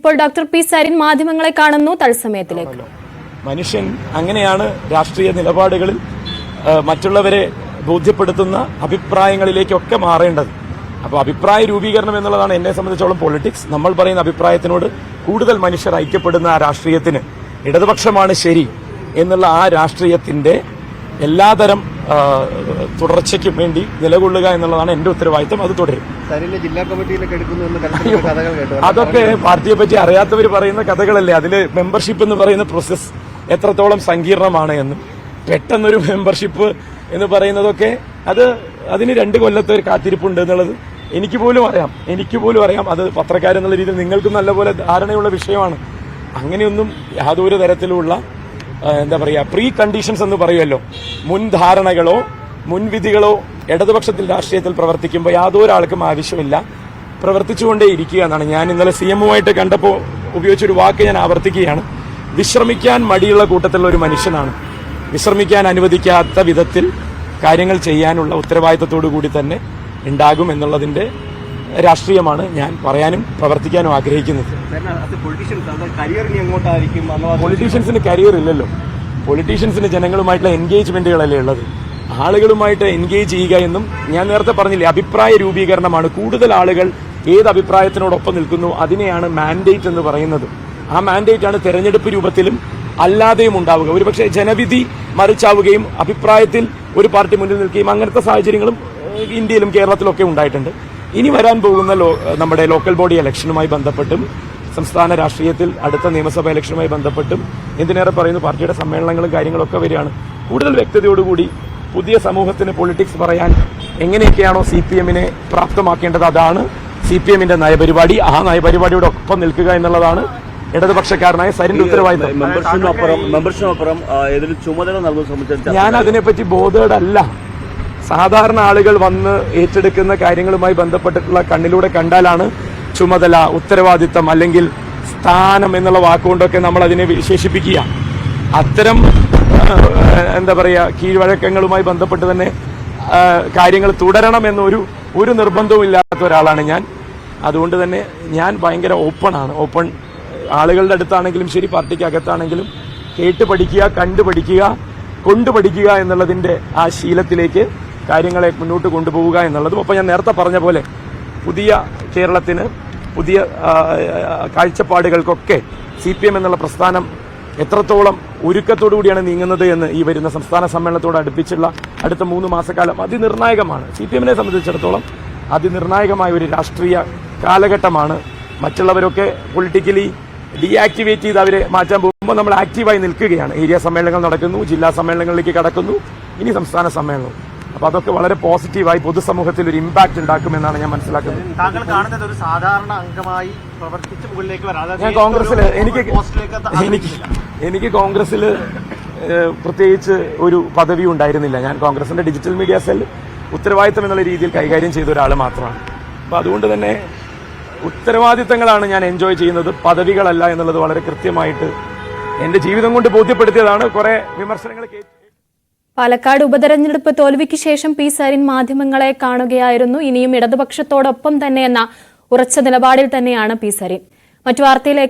ഇപ്പോൾ doctor P Sarin മാധ്യമങ്ങളെ കാണുന്നു. തത്സമയത്തിലേക്ക്. മനുഷ്യൻ അങ്ങനെയാണ് രാഷ്ട്രീയ നിലപാടുകളിൽ മറ്റുള്ളവരെ ബോധ്യപ്പെടുത്തുന്ന അഭിപ്രായങ്ങളിലേക്കൊക്കെ മാറേണ്ടത്. അപ്പോൾ അഭിപ്രായ രൂപീകരണം എന്നുള്ളതാണ് എന്നെ സംബന്ധിച്ചോളം പൊളിറ്റിക്സ്. നമ്മൾ പറയുന്ന അഭിപ്രായത്തിനോട് കൂടുതൽ മനുഷ്യർ ഐക്യപ്പെടുന്ന ആ രാഷ്ട്രീയത്തിന് ഇടതുപക്ഷമാണ് ശരി എന്നുള്ള ആ രാഷ്ട്രീയത്തിന്റെ എല്ലാതരം തുടർച്ചയ്ക്കും വേണ്ടി നിലകൊള്ളുക എന്നുള്ളതാണ് എന്റെ ഉത്തരവാദിത്തം. അത് തുടരും. ജില്ലാ കമ്മിറ്റിയിലൊക്കെ അതൊക്കെ പാർട്ടിയെ പറ്റി അറിയാത്തവർ പറയുന്ന കഥകളല്ലേ. അതില് മെമ്പർഷിപ്പ് എന്ന് പറയുന്ന പ്രോസസ് എത്രത്തോളം സങ്കീർണമാണ് എന്നും പെട്ടെന്നൊരു മെമ്പർഷിപ്പ് എന്ന് പറയുന്നതൊക്കെ അതിന് 2 കൊല്ലത്തെ ഒരു കാത്തിരിപ്പുണ്ട് എന്നുള്ളത് എനിക്ക് പോലും അറിയാം. അത് പത്രക്കാരെന്നുള്ള രീതിയിൽ നിങ്ങൾക്കും നല്ലപോലെ ധാരണയുള്ള വിഷയമാണ്. അങ്ങനെയൊന്നും യാതൊരു തരത്തിലുള്ള പ്രീ കണ്ടീഷൻസ് എന്ന് പറയുമല്ലോ, മുൻധാരണകളോ മുൻവിധികളോ ഇടതുപക്ഷത്തിൽ രാഷ്ട്രീയത്തിൽ പ്രവർത്തിക്കുമ്പോൾ യാതൊരാൾക്കും ആവശ്യമില്ല. പ്രവർത്തിച്ചുകൊണ്ടേ ഇരിക്കുക എന്നാണ്. ഞാൻ ഇന്നലെ CM-ഉമായിട്ട് കണ്ടപ്പോൾ ഉപയോഗിച്ചൊരു വാക്ക് ഞാൻ ആവർത്തിക്കുകയാണ്. വിശ്രമിക്കാൻ മടിയുള്ള കൂട്ടത്തിലുള്ള ഒരു മനുഷ്യനാണ്. വിശ്രമിക്കാൻ അനുവദിക്കാത്ത വിധത്തിൽ കാര്യങ്ങൾ ചെയ്യാനുള്ള ഉത്തരവാദിത്തത്തോടു കൂടി തന്നെ ഉണ്ടാകും എന്നുള്ളതിന്റെ രാഷ്ട്രീയമാണ് ഞാൻ പറയാനും പ്രവർത്തിക്കാനും ആഗ്രഹിക്കുന്നത്. പൊളിറ്റീഷ്യൻസിന് കരിയർ ഇല്ലല്ലോ. പൊളിറ്റീഷ്യൻസിന് ജനങ്ങളുമായിട്ടുള്ള എൻഗേജ്മെന്റുകളല്ലേ ഉള്ളത്. ആളുകളുമായിട്ട് എൻഗേജ് ചെയ്യുക എന്നും ഞാൻ നേരത്തെ പറഞ്ഞില്ലേ, അഭിപ്രായ രൂപീകരണമാണ്. കൂടുതൽ ആളുകൾ ഏത് അഭിപ്രായത്തിനോടൊപ്പം നിൽക്കുന്നു അതിനെയാണ് മാൻഡേറ്റ് എന്ന് പറയുന്നത്. ആ മാൻഡേറ്റ് ആണ് തെരഞ്ഞെടുപ്പ് രൂപത്തിലും അല്ലാതെയും ഉണ്ടാവുക. ഒരുപക്ഷെ ജനവിധി മറിച്ചാവുകയും അഭിപ്രായത്തിൽ ഒരു പാർട്ടി മുന്നിൽ നിൽക്കുകയും അങ്ങനത്തെ സാഹചര്യങ്ങളും ഇന്ത്യയിലും കേരളത്തിലൊക്കെ ഉണ്ടായിട്ടുണ്ട്. ഇനി വരാൻ പോകുന്ന നമ്മുടെ ലോക്കൽ ബോഡി ഇലക്ഷനുമായി ബന്ധപ്പെട്ടും സംസ്ഥാന രാഷ്ട്രീയത്തിൽ അടുത്ത നിയമസഭാ ഇലക്ഷനുമായി ബന്ധപ്പെട്ടും എന്തിനേറെ പറയുന്നു, പാർട്ടിയുടെ സമ്മേളനങ്ങളും കാര്യങ്ങളൊക്കെ വരികയാണ്. കൂടുതൽ വ്യക്തതയോടുകൂടി പുതിയ സമൂഹത്തിന് പൊളിറ്റിക്സ് പറയാൻ എങ്ങനെയൊക്കെയാണോ CPM-നെ പ്രാപ്തമാക്കേണ്ടത് അതാണ് CPM-ന്റെ നയപരിപാടി. ആ നയപരിപാടിയോട് ഒപ്പം നിൽക്കുക എന്നുള്ളതാണ് ഇടതുപക്ഷക്കാരനായ സരിന്റെ ഉത്തരവാദിത്തം. ഞാൻ അതിനെപ്പറ്റി ബോധേഡല്ല. സാധാരണ ആളുകൾ വന്ന് ഏറ്റെടുക്കുന്ന കാര്യങ്ങളുമായി ബന്ധപ്പെട്ടിട്ടുള്ള കണ്ണിലൂടെ കണ്ടാലാണ് ചുമതല, ഉത്തരവാദിത്തം അല്ലെങ്കിൽ സ്ഥാനം എന്നുള്ള വാക്കുകൊണ്ടൊക്കെ നമ്മൾ അതിനെ വിശേഷിപ്പിക്കുക. അത്തരം കീഴ്വഴക്കങ്ങളുമായി ബന്ധപ്പെട്ട് തന്നെ കാര്യങ്ങൾ തുടരണമെന്നൊരു നിർബന്ധവും ഇല്ലാത്ത ഒരാളാണ് ഞാൻ. അതുകൊണ്ട് തന്നെ ഞാൻ ഭയങ്കര ഓപ്പൺ ആളുകളുടെ അടുത്താണെങ്കിലും ശരി, പാർട്ടിക്ക് അകത്താണെങ്കിലും കേട്ട് പഠിക്കുക, കണ്ടുപഠിക്കുക, കൊണ്ടുപഠിക്കുക എന്നുള്ളതിന്റെ ആ ശീലത്തിലേക്ക് കാര്യങ്ങളെ മുന്നോട്ട് കൊണ്ടുപോവുക എന്നുള്ളതും. ഒപ്പം ഞാൻ നേരത്തെ പറഞ്ഞ പോലെ പുതിയ കേരളത്തിന് പുതിയ കാഴ്ചപ്പാടുകൾക്കൊക്കെ CPM എന്നുള്ള പ്രസ്ഥാനം എത്രത്തോളം ഒരുക്കത്തോടുകൂടിയാണ് നീങ്ങുന്നത് എന്ന് ഈ വരുന്ന സംസ്ഥാന സമ്മേളനത്തോട് അടുപ്പിച്ചുള്ള അടുത്ത 3 മാസക്കാലം അതിനിർണായകമാണ്. CPM-നെ സംബന്ധിച്ചിടത്തോളം അതിനിർണായകമായ ഒരു രാഷ്ട്രീയ കാലഘട്ടമാണ്. മറ്റുള്ളവരൊക്കെ പൊളിറ്റിക്കലി ഡീആക്ടിവേറ്റ് ചെയ്ത് അവരെ മാറ്റാൻ പോകുമ്പോൾ നമ്മൾ ആക്റ്റീവായി നിൽക്കുകയാണ്. ഏരിയ സമ്മേളനങ്ങൾ നടക്കുന്നു, ജില്ലാ സമ്മേളനങ്ങളിലേക്ക് കടക്കുന്നു, ഇനി സംസ്ഥാന സമ്മേളനം. അപ്പൊ അതൊക്കെ വളരെ പോസിറ്റീവായി പൊതുസമൂഹത്തിൽ ഒരു ഇമ്പാക്ട് ഉണ്ടാക്കുമെന്നാണ് ഞാൻ മനസ്സിലാക്കുന്നത്. താങ്കൾ കാണുന്നത് ഒരു സാധാരണ അംഗമായി പ്രവർത്തിച്ച് മുകളിലേക്ക് വരാം. ഞാൻ കോൺഗ്രസിൽ എനിക്ക് കോൺഗ്രസിൽ പ്രത്യേകിച്ച് ഒരു പദവി ഉണ്ടായിരുന്നില്ല. ഞാൻ കോൺഗ്രസിന്റെ ഡിജിറ്റൽ മീഡിയ സെൽ ഉത്തരവാദിത്തം എന്നുള്ള രീതിയിൽ കൈകാര്യം ചെയ്ത ഒരാൾ മാത്രമാണ്. അപ്പൊ അതുകൊണ്ട് തന്നെ ഉത്തരവാദിത്തങ്ങളാണ് ഞാൻ എൻജോയ് ചെയ്യുന്നത്, പദവികളല്ല എന്നുള്ളത് വളരെ കൃത്യമായിട്ട് എന്റെ ജീവിതം കൊണ്ട് ബോധ്യപ്പെടുത്തിയതാണ്. കുറെ വിമർശനങ്ങൾ പാലക്കാട് ഉപതെരഞ്ഞെടുപ്പ് തോൽവിക്ക് ശേഷം പി സരിൻ മാധ്യമങ്ങളെ കാണുകയായിരുന്നു. ഇനിയും ഇടതുപക്ഷത്തോടൊപ്പം തന്നെ എന്ന ഉറച്ച നിലപാടിൽ തന്നെയാണ് പി സരിൻ. മറ്റു വാർത്തയിലേക്ക്